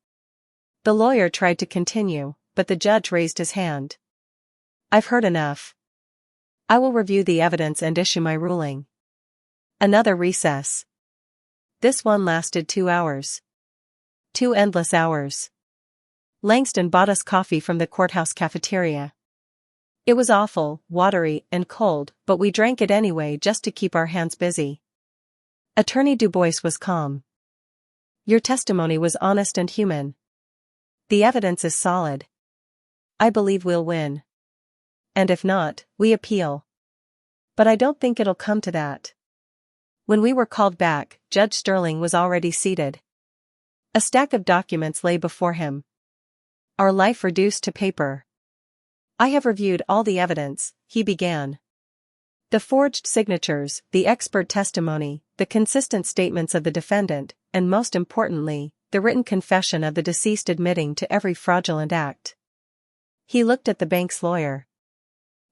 The lawyer tried to continue, but the judge raised his hand. I've heard enough. I will review the evidence and issue my ruling. Another recess. This one lasted 2 hours. 2 endless hours. Langston bought us coffee from the courthouse cafeteria. It was awful, watery, and cold, but we drank it anyway just to keep our hands busy. Attorney Dubois was calm. Your testimony was honest and human. The evidence is solid. I believe we'll win. And if not, we appeal. But I don't think it'll come to that. When we were called back, Judge Sterling was already seated. A stack of documents lay before him. Our life reduced to paper. I have reviewed all the evidence, he began. The forged signatures, the expert testimony, the consistent statements of the defendant, and most importantly, the written confession of the deceased admitting to every fraudulent act. He looked at the bank's lawyer.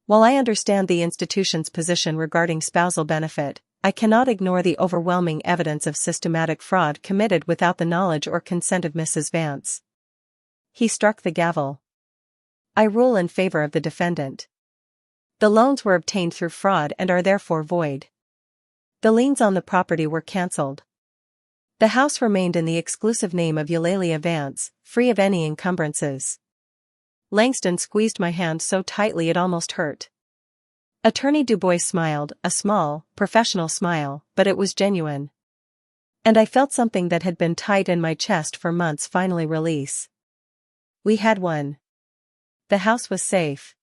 While I understand the institution's position regarding spousal benefit, I cannot ignore the overwhelming evidence of systematic fraud committed without the knowledge or consent of Mrs. Vance. He struck the gavel. I rule in favor of the defendant. The loans were obtained through fraud and are therefore void. The liens on the property were cancelled. The house remained in the exclusive name of Eulalia Vance, free of any encumbrances. Langston squeezed my hand so tightly it almost hurt. Attorney Dubois smiled, a small, professional smile, but it was genuine. And I felt something that had been tight in my chest for months finally release. We had won. The house was safe.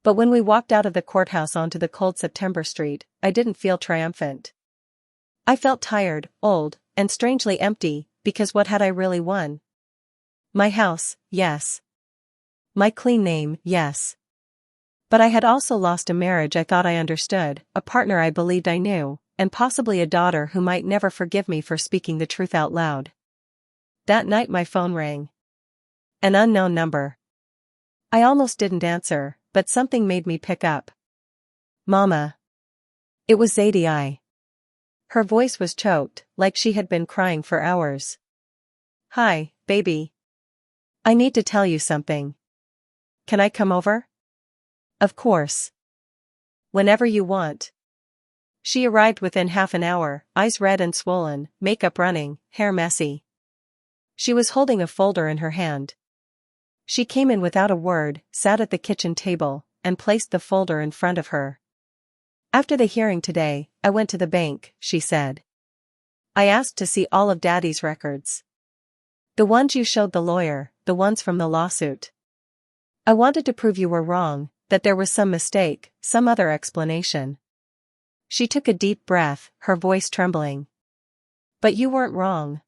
But when we walked out of the courthouse onto the cold September street, I didn't feel triumphant. I felt tired, old, and strangely empty, because what had I really won? My house, yes. My clean name, yes. But I had also lost a marriage I thought I understood, a partner I believed I knew, and possibly a daughter who might never forgive me for speaking the truth out loud. That night my phone rang. An unknown number. I almost didn't answer, but something made me pick up. Mama. It was Zadie. Her voice was choked, like she had been crying for hours. Hi, baby. I need to tell you something. Can I come over? Of course. Whenever you want. She arrived within half an hour, eyes red and swollen, makeup running, hair messy. She was holding a folder in her hand. She came in without a word, sat at the kitchen table, and placed the folder in front of her. After the hearing today, I went to the bank, she said. I asked to see all of Daddy's records. The ones you showed the lawyer, the ones from the lawsuit. I wanted to prove you were wrong, that there was some mistake, some other explanation. She took a deep breath, her voice trembling. But you weren't wrong.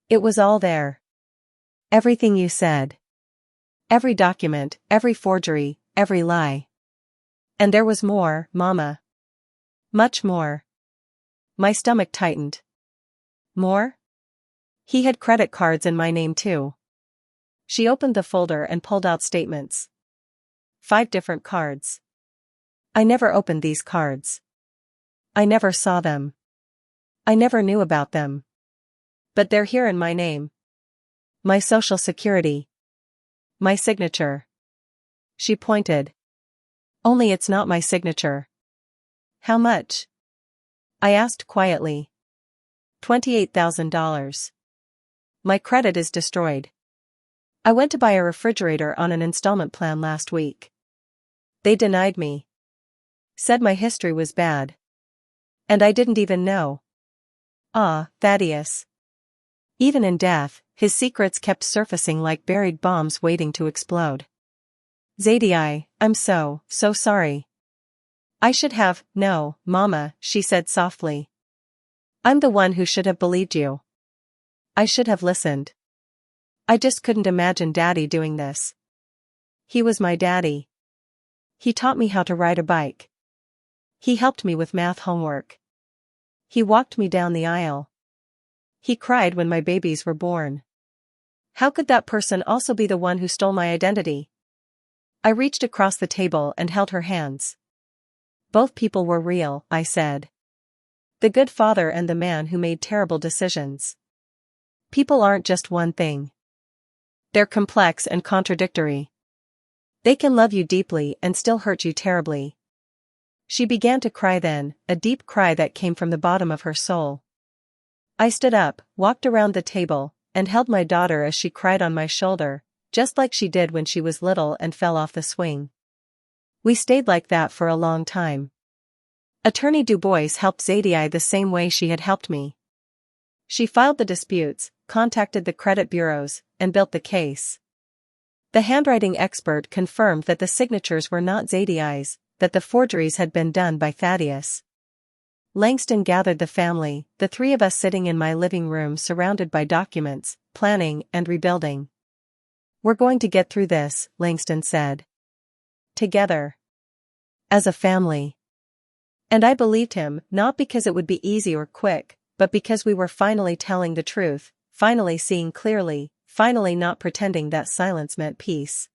It was all there. Everything you said. Every document, every forgery, every lie. And there was more, Mama. Much more. My stomach tightened. More? He had credit cards in my name too. She opened the folder and pulled out statements. 5 different cards. I never opened these cards. I never saw them. I never knew about them. But they're here in my name. My social security. My signature. She pointed. Only it's not my signature. How much? I asked quietly. $28,000. My credit is destroyed. I went to buy a refrigerator on an installment plan last week. They denied me. Said my history was bad. And I didn't even know. Ah, Thaddeus. Even in death, his secrets kept surfacing like buried bombs waiting to explode. Zadie, I'm so sorry. I should have, no, Mama, she said softly. I'm the one who should have believed you. I should have listened. I just couldn't imagine Daddy doing this. He was my daddy. He taught me how to ride a bike. He helped me with math homework. He walked me down the aisle. He cried when my babies were born. How could that person also be the one who stole my identity? I reached across the table and held her hands. Both people were real, I said. The good father and the man who made terrible decisions. People aren't just one thing. They're complex and contradictory. They can love you deeply and still hurt you terribly. She began to cry then, a deep cry that came from the bottom of her soul. I stood up, walked around the table, and held my daughter as she cried on my shoulder, just like she did when she was little and fell off the swing. We stayed like that for a long time. Attorney Du Bois helped Zadie the same way she had helped me. She filed the disputes, contacted the credit bureaus, and built the case. The handwriting expert confirmed that the signatures were not Zadie's, that the forgeries had been done by Thaddeus. Langston gathered the family, the 3 of us sitting in my living room surrounded by documents, planning and rebuilding. We're going to get through this, Langston said. Together. As a family. And I believed him, not because it would be easy or quick, but because we were finally telling the truth, finally seeing clearly, finally not pretending that silence meant peace.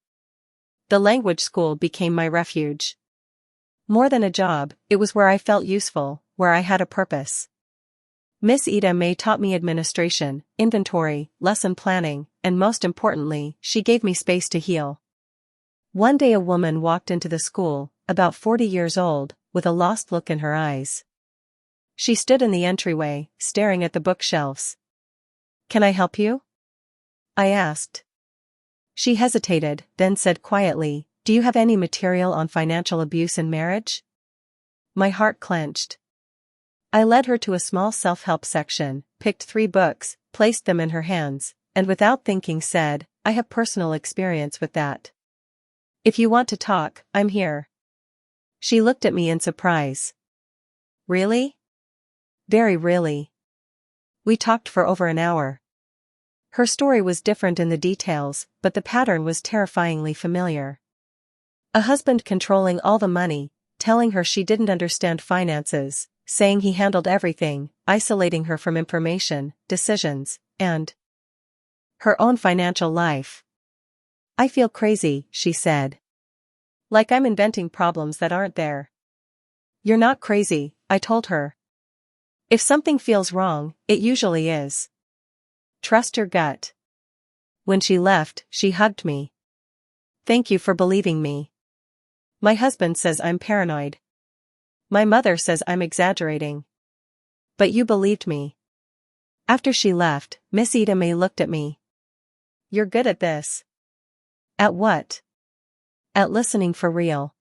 The language school became my refuge. More than a job, it was where I felt useful, where I had a purpose. Miss Ida May taught me administration, inventory, lesson planning, and most importantly, she gave me space to heal. One day a woman walked into the school, about 40 years old, with a lost look in her eyes. She stood in the entryway, staring at the bookshelves. Can I help you? I asked. She hesitated, then said quietly, do you have any material on financial abuse in marriage? My heart clenched. I led her to a small self-help section, picked 3 books, placed them in her hands, and without thinking said, I have personal experience with that. If you want to talk, I'm here. She looked at me in surprise. Really? Very really. We talked for over an hour. Her story was different in the details, but the pattern was terrifyingly familiar. A husband controlling all the money, telling her she didn't understand finances, saying he handled everything, isolating her from information, decisions, and her own financial life. I feel crazy, she said. Like I'm inventing problems that aren't there. You're not crazy, I told her. If something feels wrong, it usually is. Trust your gut. When she left, she hugged me. Thank you for believing me. My husband says I'm paranoid. My mother says I'm exaggerating. But you believed me. After she left, Miss Ida May looked at me. You're good at this. At what? At listening for real.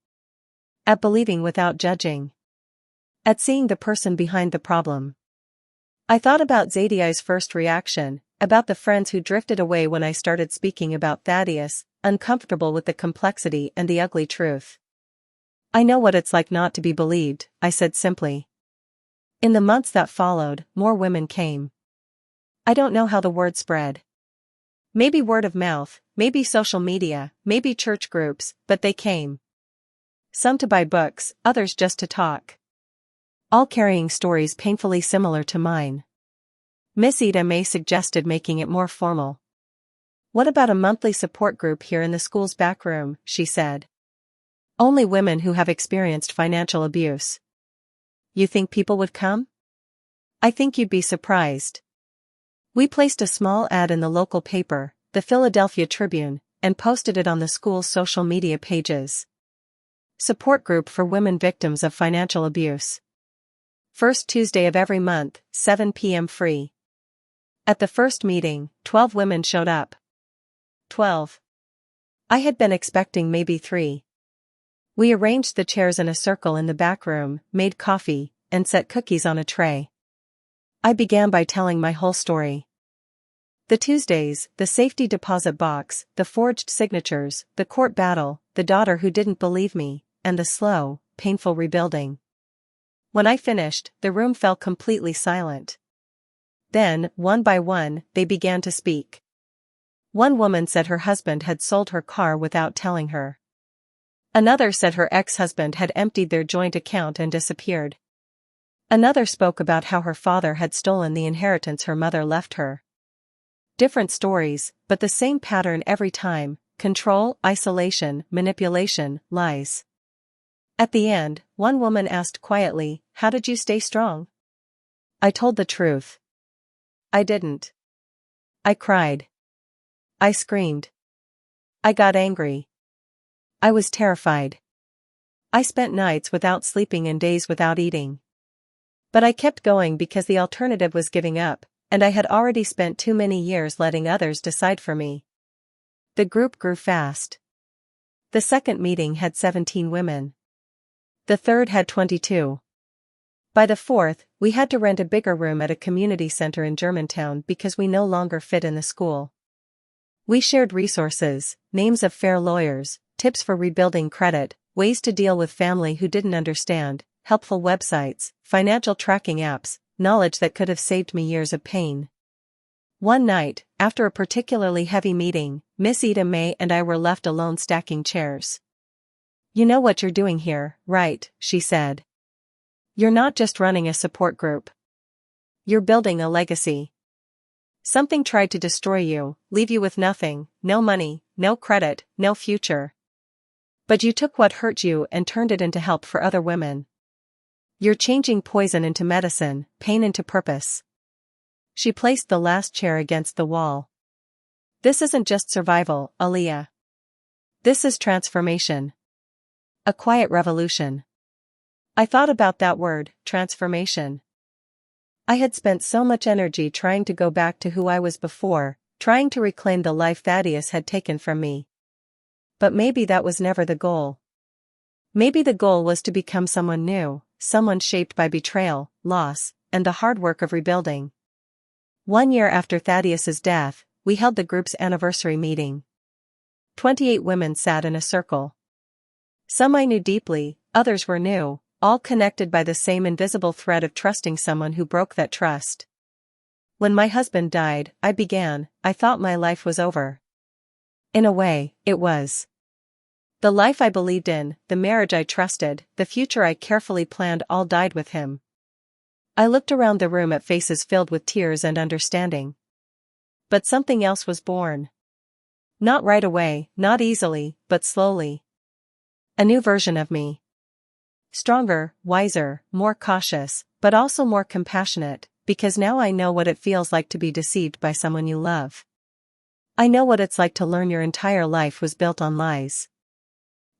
At believing without judging. At seeing the person behind the problem. I thought about Zadie's first reaction, about the friends who drifted away when I started speaking about Thaddeus, uncomfortable with the complexity and the ugly truth. I know what it's like not to be believed, I said simply. In the months that followed, more women came. I don't know how the word spread. Maybe word of mouth, maybe social media, maybe church groups, but they came. Some to buy books, others just to talk. All carrying stories painfully similar to mine. Miss Aunti Mae suggested making it more formal. "What about a monthly support group here in the school's back room?" she said. "Only women who have experienced financial abuse." "You think people would come?" "I think you'd be surprised." We placed a small ad in the local paper, the Philadelphia Tribune, and posted it on the school's social media pages. Support group for women victims of financial abuse. First Tuesday of every month, 7 p.m. free. At the first meeting, 12 women showed up. 12. I had been expecting maybe 3. We arranged the chairs in a circle in the back room, made coffee, and set cookies on a tray. I began by telling my whole story. The Tuesdays, the safety deposit box, the forged signatures, the court battle, the daughter who didn't believe me, and the slow, painful rebuilding. When I finished, the room fell completely silent. Then, one by one, they began to speak. One woman said her husband had sold her car without telling her. Another said her ex-husband had emptied their joint account and disappeared. Another spoke about how her father had stolen the inheritance her mother left her. Different stories, but the same pattern every time: control, isolation, manipulation, lies. At the end, one woman asked quietly, "How did you stay strong?" I told the truth. I didn't. I cried. I screamed. I got angry. I was terrified. I spent nights without sleeping and days without eating. But I kept going because the alternative was giving up, and I had already spent too many years letting others decide for me. The group grew fast. The second meeting had 17 women. The third had 22. By the fourth, we had to rent a bigger room at a community center in Germantown because we no longer fit in the school. We shared resources, names of fair lawyers, tips for rebuilding credit, ways to deal with family who didn't understand, helpful websites, financial tracking apps, knowledge that could have saved me years of pain. One night, after a particularly heavy meeting, Miss Aunti Mae and I were left alone stacking chairs. "You know what you're doing here, right?" she said. "You're not just running a support group. You're building a legacy. Something tried to destroy you, leave you with nothing, no money, no credit, no future. But you took what hurt you and turned it into help for other women. You're changing poison into medicine, pain into purpose." She placed the last chair against the wall. "This isn't just survival, Aaliyah. This is transformation. A quiet revolution." I thought about that word, transformation. I had spent so much energy trying to go back to who I was before, trying to reclaim the life Thaddeus had taken from me. But maybe that was never the goal. Maybe the goal was to become someone new, someone shaped by betrayal, loss, and the hard work of rebuilding. 1 year after Thaddeus's death, we held the group's anniversary meeting. 28 women sat in a circle. Some I knew deeply, others were new, all connected by the same invisible thread of trusting someone who broke that trust. When my husband died, I thought my life was over. In a way, it was. The life I believed in, the marriage I trusted, the future I carefully planned all died with him. I looked around the room at faces filled with tears and understanding. But something else was born. Not right away, not easily, but slowly. A new version of me. Stronger, wiser, more cautious, but also more compassionate, because now I know what it feels like to be deceived by someone you love. I know what it's like to learn your entire life was built on lies.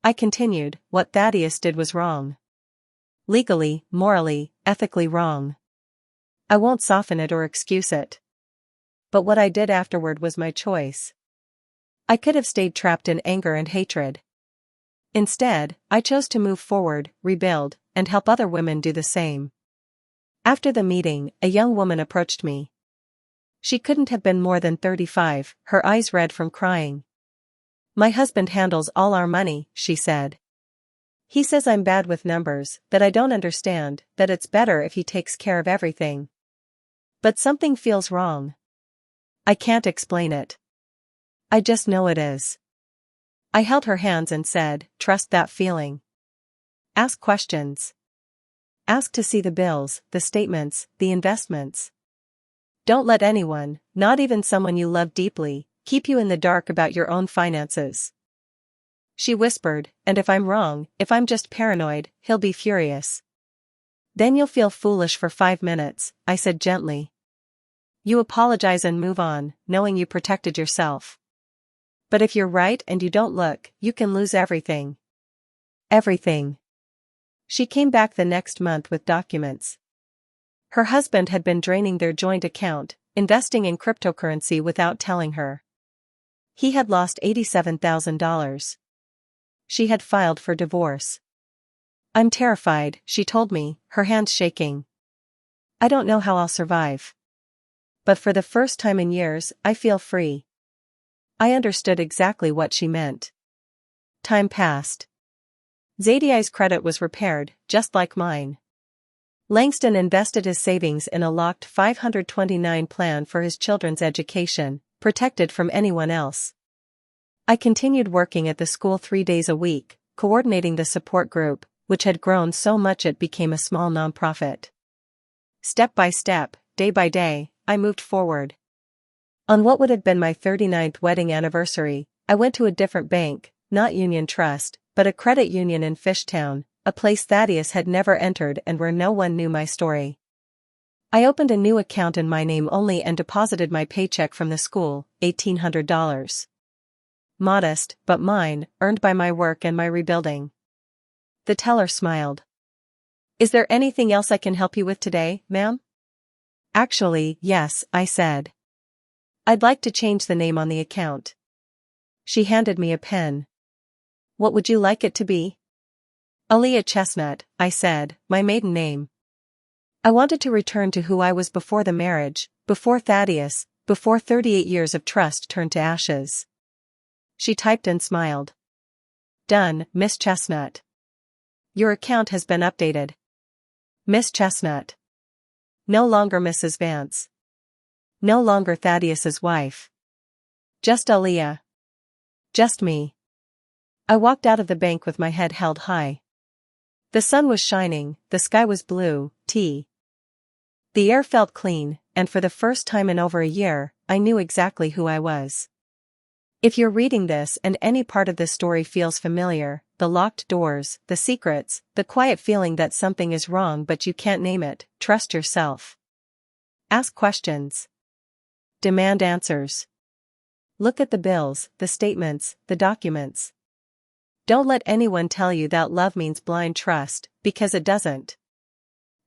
I continued, what Thaddeus did was wrong. Legally, morally, ethically wrong. I won't soften it or excuse it. But what I did afterward was my choice. I could have stayed trapped in anger and hatred. Instead, I chose to move forward, rebuild, and help other women do the same. After the meeting, a young woman approached me. She couldn't have been more than 35, her eyes red from crying. "My husband handles all our money," she said. "He says I'm bad with numbers, that I don't understand, that it's better if he takes care of everything. But something feels wrong. I can't explain it. I just know it is." I held her hands and said, "Trust that feeling. Ask questions. Ask to see the bills, the statements, the investments. Don't let anyone, not even someone you love deeply, keep you in the dark about your own finances. She whispered, and if I'm wrong, if I'm just paranoid, he'll be furious. Then you'll feel foolish for 5 minutes, I said gently. You apologize and move on, knowing you protected yourself. But if you're right and you don't look, you can lose everything. Everything. She came back the next month with documents. Her husband had been draining their joint account, investing in cryptocurrency without telling her. He had lost $87,000. She had filed for divorce. I'm terrified, she told me, her hands shaking. I don't know how I'll survive. But for the first time in years, I feel free. I understood exactly what she meant. Time passed. Zadie's credit was repaired, just like mine. Langston invested his savings in a locked 529 plan for his children's education, protected from anyone else. I continued working at the school 3 days a week, coordinating the support group, which had grown so much it became a small nonprofit. Step by step, day by day, I moved forward. On what would have been my 39th wedding anniversary, I went to a different bank, not Union Trust, but a credit union in Fishtown, a place Thaddeus had never entered and where no one knew my story. I opened a new account in my name only and deposited my paycheck from the school, $1,800. Modest, but mine, earned by my work and my rebuilding. The teller smiled. Is there anything else I can help you with today, ma'am? Actually, yes, I said. I'd like to change the name on the account. She handed me a pen. What would you like it to be? Aaliyah Chestnut, I said, my maiden name. I wanted to return to who I was before the marriage, before Thaddeus, before 38 years of trust turned to ashes. She typed and smiled. Done, Miss Chestnut. Your account has been updated. Miss Chestnut. No longer Mrs. Vance. No longer Thaddeus's wife. Just Aaliyah. Just me. I walked out of the bank with my head held high. The sun was shining, the sky was blue, The air felt clean, and for the first time in over a year, I knew exactly who I was. If you're reading this and any part of this story feels familiar, the locked doors, the secrets, the quiet feeling that something is wrong but you can't name it, trust yourself. Ask questions. Demand answers. Look at the bills, the statements, the documents. Don't let anyone tell you that love means blind trust, because it doesn't.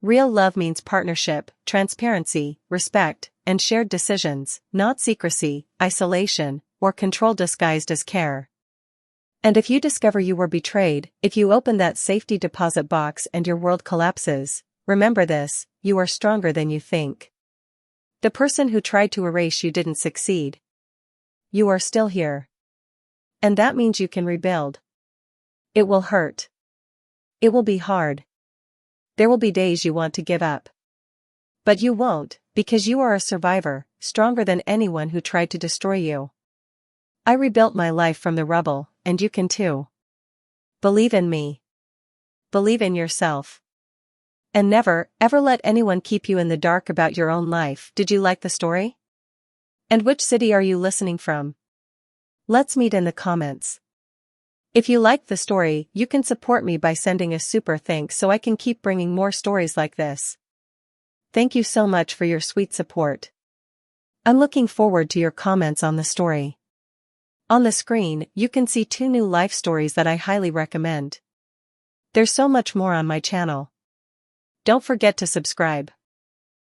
Real love means partnership, transparency, respect, and shared decisions, not secrecy, isolation, or control disguised as care. And if you discover you were betrayed, if you open that safety deposit box and your world collapses, remember this: you are stronger than you think. The person who tried to erase you didn't succeed. You are still here. And that means you can rebuild. It will hurt. It will be hard. There will be days you want to give up. But you won't, because you are a survivor, stronger than anyone who tried to destroy you. I rebuilt my life from the rubble, and you can too. Believe in me. Believe in yourself. And never, ever let anyone keep you in the dark about your own life. Did you like the story? And which city are you listening from? Let's meet in the comments. If you liked the story, you can support me by sending a super thanks so I can keep bringing more stories like this. Thank you so much for your sweet support. I'm looking forward to your comments on the story. On the screen, you can see 2 new life stories that I highly recommend. There's so much more on my channel. Don't forget to subscribe.